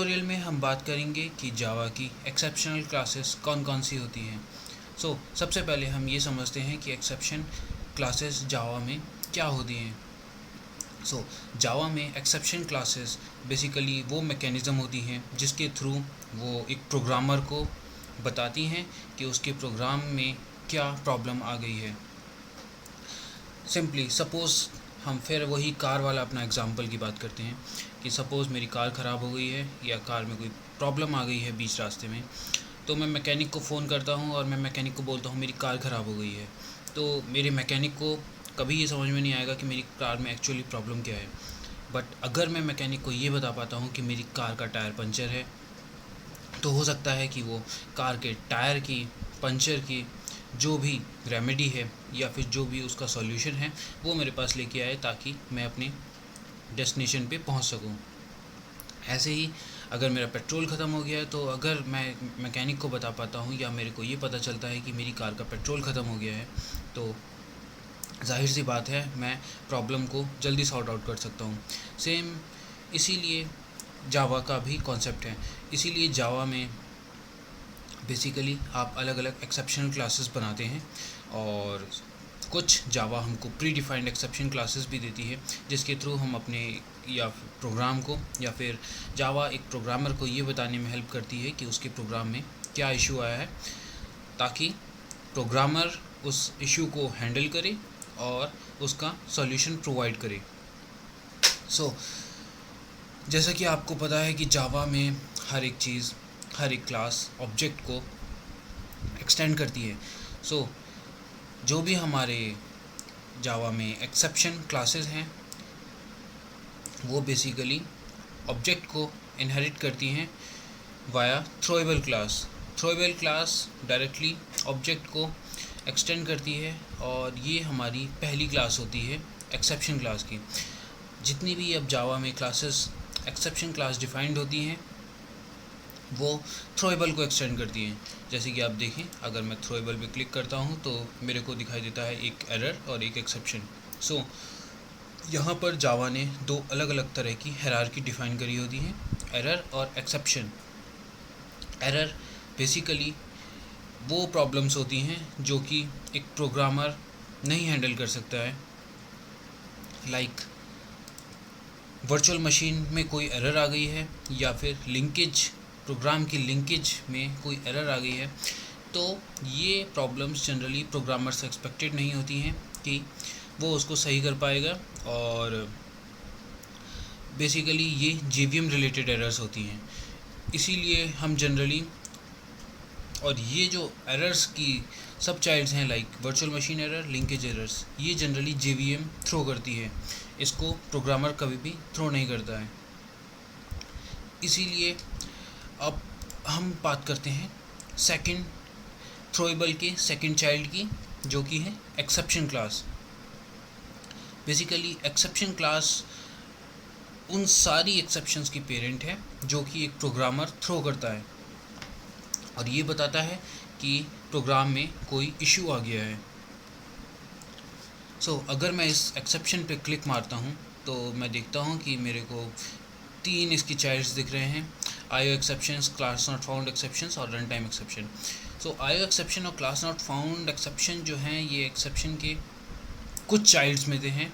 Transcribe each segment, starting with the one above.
Tutorial में हम बात करेंगे कि जावा की एक्सेप्शनल क्लासेस कौन कौन सी होती हैं। सबसे पहले हम ये समझते हैं कि एक्सेप्शन क्लासेस जावा में क्या होती हैं। जावा में एक्सेप्शन क्लासेस बेसिकली वो मैकेनिज़्म होती हैं जिसके थ्रू वो एक प्रोग्रामर को बताती हैं कि उसके प्रोग्राम में क्या प्रॉब्लम आ गई है। सिंपली सपोज़ हम फिर वही कार वाला अपना एग्जांपल की बात करते हैं कि सपोज़ मेरी कार ख़राब हो गई है या कार में कोई प्रॉब्लम आ गई है बीच रास्ते में, तो मैं मैकेनिक को फ़ोन करता हूँ और मैं मैकेनिक को बोलता हूँ मेरी कार ख़राब हो गई है। तो मेरे मैकेनिक को कभी ये समझ में नहीं आएगा कि मेरी कार में एक्चुअली प्रॉब्लम क्या है। बट अगर मैं मैकेनिक को ये बता पाता हूँ कि मेरी कार का टायर पंचर है, तो हो सकता है कि वो कार के टायर की पंचर की जो भी रेमेडी है या फिर जो भी उसका सॉल्यूशन है वो मेरे पास लेके आए ताकि मैं अपने डेस्टिनेशन पे पहुंच सकूं। ऐसे ही अगर मेरा पेट्रोल ख़त्म हो गया है, तो अगर मैं मैकेनिक को बता पाता हूं या मेरे को ये पता चलता है कि मेरी कार का पेट्रोल ख़त्म हो गया है, तो जाहिर सी बात है मैं प्रॉब्लम को जल्दी सॉर्ट आउट कर सकता हूँ। सेम इसीलिए जावा का भी कॉन्सेप्ट है। इसीलिए जावा में बेसिकली आप अलग अलग एक्सेप्शनल क्लासेस बनाते हैं और कुछ जावा हमको प्री डिफाइंड एक्सेप्शन क्लासेस भी देती है जिसके थ्रू हम अपने या प्रोग्राम को या फिर जावा एक प्रोग्रामर को ये बताने में हेल्प करती है कि उसके प्रोग्राम में क्या इशू आया है, ताकि प्रोग्रामर उस इशू को हैंडल करे और उसका सॉल्यूशन प्रोवाइड करे। जैसा कि आपको पता है कि जावा में हर एक चीज़, हर एक क्लास ऑब्जेक्ट को एक्सटेंड करती है। जो भी हमारे जावा में एक्सेप्शन क्लासेस हैं वो बेसिकली ऑब्जेक्ट को इनहेरिट करती हैं via throwable class. Throwable class directly object को एक्सटेंड करती है और ये हमारी पहली क्लास होती है एक्सेप्शन क्लास की। जितनी भी अब जावा में क्लासेस एक्सेप्शन क्लास डिफाइंड होती हैं वो थ्रोएबल को एक्सटेंड करती हैं। जैसे कि आप देखें, अगर मैं थ्रोएबल पे क्लिक करता हूं तो मेरे को दिखाई देता है एक एरर और एक एक्सेप्शन। यहाँ पर जावा ने दो अलग अलग तरह की हायरार्की डिफाइन करी होती हैं, एरर और एक्सेप्शन। एरर बेसिकली वो प्रॉब्लम्स होती हैं जो कि एक प्रोग्रामर नहीं हैंडल कर सकता है। लाइक वर्चुअल मशीन में कोई एरर आ गई है या फिर लिंकेज, प्रोग्राम की लिंकेज में कोई एरर आ गई है, तो ये प्रॉब्लम्स जनरली प्रोग्रामर से एक्सपेक्टेड नहीं होती हैं कि वो उसको सही कर पाएगा। और बेसिकली ये जेवीएम रिलेटेड एरर्स होती हैं। इसीलिए हम जनरली, और ये जो एरर्स की सब चाइल्ड्स हैं like virtual machine error, linkage errors, ये जनरली जेवीएम थ्रो करती है, इसको प्रोग्रामर कभी भी थ्रो नहीं करता है। इसीलिए अब हम बात करते हैं सेकंड थ्रोएबल के सेकंड चाइल्ड की, जो कि है exception class. Basically exception class उन सारी एक्सेप्शंस की पेरेंट है जो कि एक प्रोग्रामर थ्रो करता है और ये बताता है कि प्रोग्राम में कोई इशू आ गया है। अगर मैं इस एक्सेप्शन पे क्लिक मारता हूँ तो मैं देखता हूँ कि मेरे को तीन इसकी चाइल्ड्स दिख रहे हैं, IO exceptions, class not found exceptions और run time exception. IO exception और क्लास नॉट फाउंड एक्सेप्शन जो हैं ये एक्सेप्शन के कुछ चाइल्ड्स में से हैं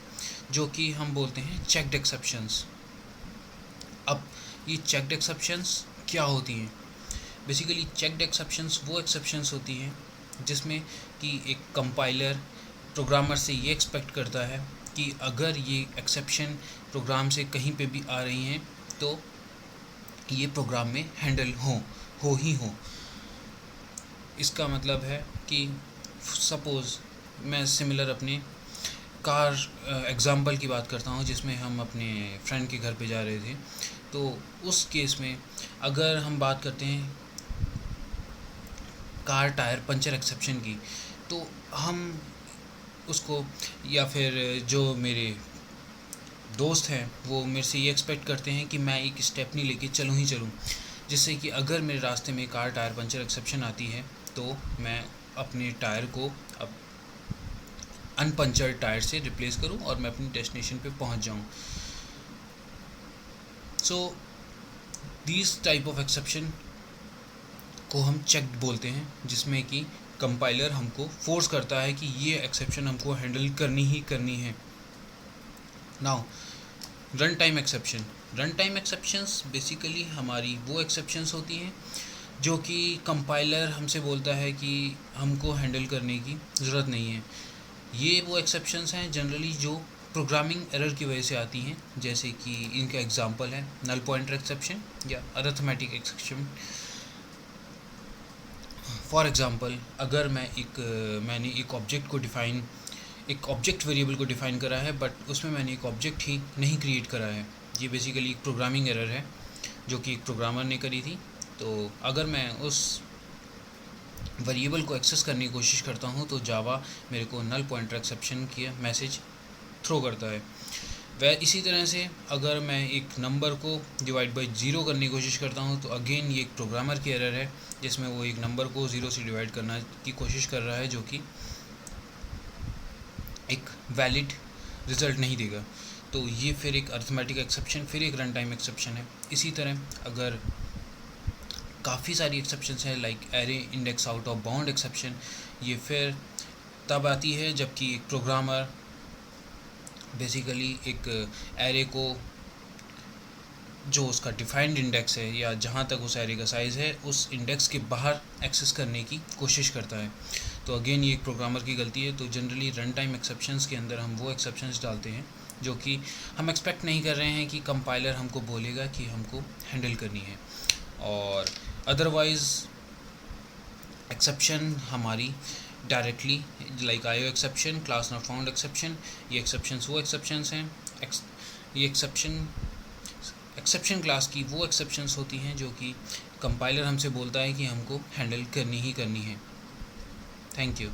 जो कि हम बोलते हैं चेक्ड एक्सेप्शंस। अब ये चेक्ड एक्सेप्शंस क्या होती हैं? बेसिकली चेक्ड एक्सेप्शंस वो एक्सेप्शंस होती हैं जिसमें कि एक कंपाइलर प्रोग्रामर से ये एक्सपेक्ट करता है कि अगर ये एक्सेप्शन प्रोग्राम से कहीं पे भी आ रही हैं तो ये प्रोग्राम में हैंडल हो ही हो। इसका मतलब है कि सपोज़ मैं सिमिलर अपने कार एग्ज़ाम्पल की बात करता हूँ जिसमें हम अपने फ्रेंड के घर पे जा रहे थे। तो उस केस में अगर हम बात करते हैं कार टायर पंचर एक्सेप्शन की, तो हम उसको, या फिर जो मेरे दोस्त हैं वो मेरे से ये एक्सपेक्ट करते हैं कि मैं एक स्टेप नहीं लेके चलूँ ही चलूँ, जिससे कि अगर मेरे रास्ते में कार टायर पंचर एक्सेप्शन आती है तो मैं अपने टायर को अब अनपंचर्ड टायर से रिप्लेस करूं और मैं अपनी डेस्टिनेशन पे पहुंच जाऊं। दिस टाइप ऑफ एक्सेप्शन को हम चेक्ड बोलते हैं, जिसमें कि कंपाइलर हमको फोर्स करता है कि ये एक्सेप्शन हमको हैंडल करनी ही करनी है। Now run time exception. Run time exceptions basically हमारी वो एक्सेप्शंस होती हैं जो कि कंपाइलर हमसे बोलता है कि हमको हैंडल करने की ज़रूरत नहीं है। ये वो एक्सेप्शंस हैं जनरली जो प्रोग्रामिंग एरर की वजह से आती हैं, जैसे कि इनका एग्जांपल है नल पॉइंटर एक्सेप्शन या अरिथमेटिक एक्सेप्शन। फॉर एग्ज़ाम्पल, अगर मैंने एक ऑब्जेक्ट वेरिएबल को डिफ़ाइन करा है, बट उसमें मैंने एक ऑब्जेक्ट ही नहीं क्रिएट करा है। ये बेसिकली एक प्रोग्रामिंग एरर है जो कि एक प्रोग्रामर ने करी थी। तो अगर मैं उस वेरिएबल को एक्सेस करने की कोशिश करता हूँ तो जावा मेरे को नल पॉइंटर एक्सेप्शन की मैसेज थ्रो करता है। वह इसी तरह से अगर मैं एक नंबर को डिवाइड बाई ज़ीरो करने की कोशिश करता हूँ तो अगेन ये एक प्रोग्रामर की एरर है, जिसमें वो एक नंबर को ज़ीरो से डिवाइड करना की कोशिश कर रहा है जो कि एक वैलिड रिज़ल्ट नहीं देगा। तो ये फिर एक अरिथमेटिक एक्सेप्शन, फिर एक रन टाइम एक्सेप्शन है। इसी तरह अगर काफ़ी सारी एक्सेप्शंस हैं like array index out of bound exception, ये फिर तब आती है जबकि एक प्रोग्रामर बेसिकली एक एरे को जो उसका डिफाइंड इंडेक्स है या जहाँ तक उस एरे का साइज़ है उस इंडेक्स के बाहर एक्सेस करने की कोशिश करता है। तो अगेन ये एक प्रोग्रामर की गलती है। तो जनरली रन टाइम एक्सेप्शंस के अंदर हम वो एक्सेप्शंस डालते हैं जो कि हम एक्सपेक्ट नहीं कर रहे हैं कि कंपाइलर हमको बोलेगा कि हमको हैंडल करनी है। और अदरवाइज़ एक्सेप्शन हमारी directly like IO exception, class not found exception, ये एक्सेप्शंस वो एक्सेप्शंस हैं। ये एक्सेप्शन क्लास की वो एक्सेप्शंस होती हैं जो कि कंपाइलर हमसे बोलता है कि हमको हैंडल करनी ही करनी है। Thank you.